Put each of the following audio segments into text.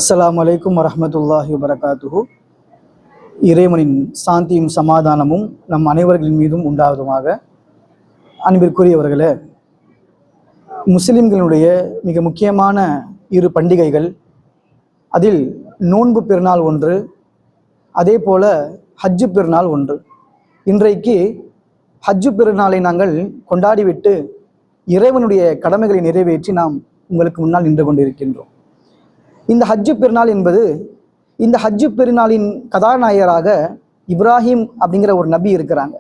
அஸ்ஸலாமு அலைக்கும் வரஹ்மத்துல்லாஹி வபரகாத்துஹு. இறைவனின் சாந்தியும் சமாதானமும் நம் அனைவர்களின் மீதும் உண்டாவதுமாக. அன்பிற்குரியவர்களே, முஸ்லிம்களுடைய மிக முக்கியமான இரு பண்டிகைகள், அதில் நோன்பு பெருநாள் ஒன்று, அதே போல ஹஜ்ஜு பெருநாள் ஒன்று. இன்றைக்கு ஹஜ்ஜு பெருநாளை நாங்கள் கொண்டாடிவிட்டு இறைவனுடைய கடமைகளை நிறைவேற்றி நாம் உங்களுக்கு முன்னால் நின்று கொண்டிருக்கின்றோம். இந்த ஹஜ்ஜு பெருநாள் என்பது, இந்த ஹஜ்ஜு பெருநாளின் கதாநாயகராக இப்ராஹிம் அப்படிங்கிற ஒரு நபி இருக்கிறாங்க.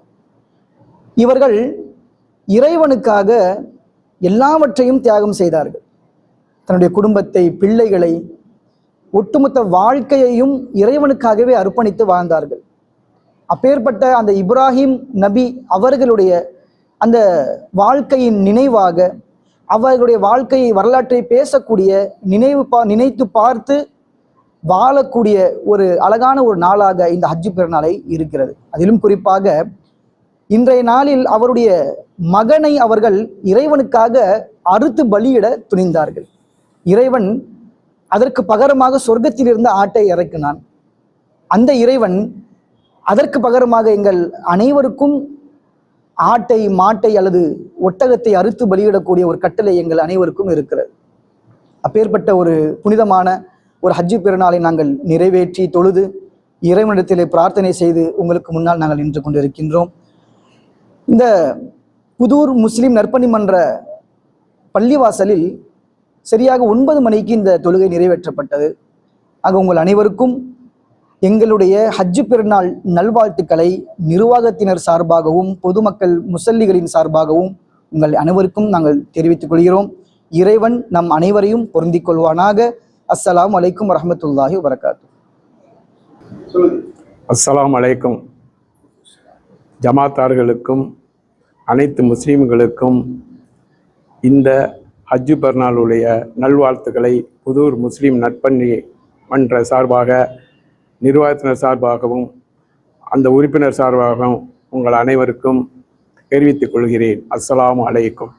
இவர்கள் இறைவனுக்காக எல்லாவற்றையும் தியாகம் செய்தார்கள். தன்னுடைய குடும்பத்தை, பிள்ளைகளை, ஒட்டுமொத்த வாழ்க்கையையும் இறைவனுக்காகவே அர்ப்பணித்து வாழ்ந்தார்கள். அப்பேற்பட்ட அந்த இப்ராஹிம் நபி அவர்களுடைய அந்த வாழ்க்கையின் நினைவாக, அவர்களுடைய வாழ்க்கையை, வரலாற்றை பேசக்கூடிய, நினைத்து பார்த்து வாழக்கூடிய ஒரு அழகான ஒரு நாளாக இந்த ஹஜ்ஜு பெருநாளை இருக்கிறது. அதிலும் குறிப்பாக இன்றைய நாளில் அவருடைய மகனை அவர்கள் இறைவனுக்காக அறுத்து பலியிட துணிந்தார்கள். இறைவன் அதற்கு பகரமாக சொர்க்கத்தில் இருந்த ஆட்டை இறக்கினான். அந்த இறைவன் அதற்கு பகரமாக எங்கள் அனைவருக்கும் ஆட்டை, மாட்டை அல்லது ஒட்டகத்தை அறுத்து பலியிடக்கூடிய ஒரு கட்டளை எங்கள் அனைவருக்கும் இருக்கிறது. அப்பேற்பட்ட ஒரு புனிதமான ஒரு ஹஜ்ஜு பெருநாளை நாங்கள் நிறைவேற்றி தொழுது இறைவனிடத்திலே பிரார்த்தனை செய்து உங்களுக்கு முன்னால் நாங்கள் நின்று கொண்டிருக்கின்றோம். இந்த புதூர் முஸ்லிம் நற்பணி மன்ற பள்ளிவாசலில் சரியாக 9 மணிக்கு இந்த தொழுகை நிறைவேற்றப்பட்டது. ஆக உங்கள் அனைவருக்கும் எங்களுடைய ஹஜ்ஜு பெருநாள் நல்வாழ்த்துக்களை நிர்வாகத்தினர் சார்பாகவும் பொதுமக்கள் முசல்லிகளின் சார்பாகவும் உங்கள் அனைவருக்கும் நாங்கள் தெரிவித்துக் கொள்கிறோம். இறைவன் நம் அனைவரையும் பொருந்திக் கொள்வானாக. அஸ்ஸலாமு அலைக்கும் வரஹ்மத்துல்லாஹி வபரகாத்துஹு. அஸ்ஸலாமு அலைக்கும். ஜமாத்தார்களுக்கும் அனைத்து முஸ்லீம்களுக்கும் இந்த ஹஜ்ஜு பெருநாளுடைய நல்வாழ்த்துக்களை புதூர் முஸ்லீம் நற்பணி மன்ற சார்பாக, நிர்வாகத்தினர் சார்பாகவும் அந்த உறுப்பினர் சார்பாகவும் உங்கள் அனைவருக்கும் தெரிவித்துக் கொள்கிறேன். அஸ்ஸலாமு அலைக்கும்.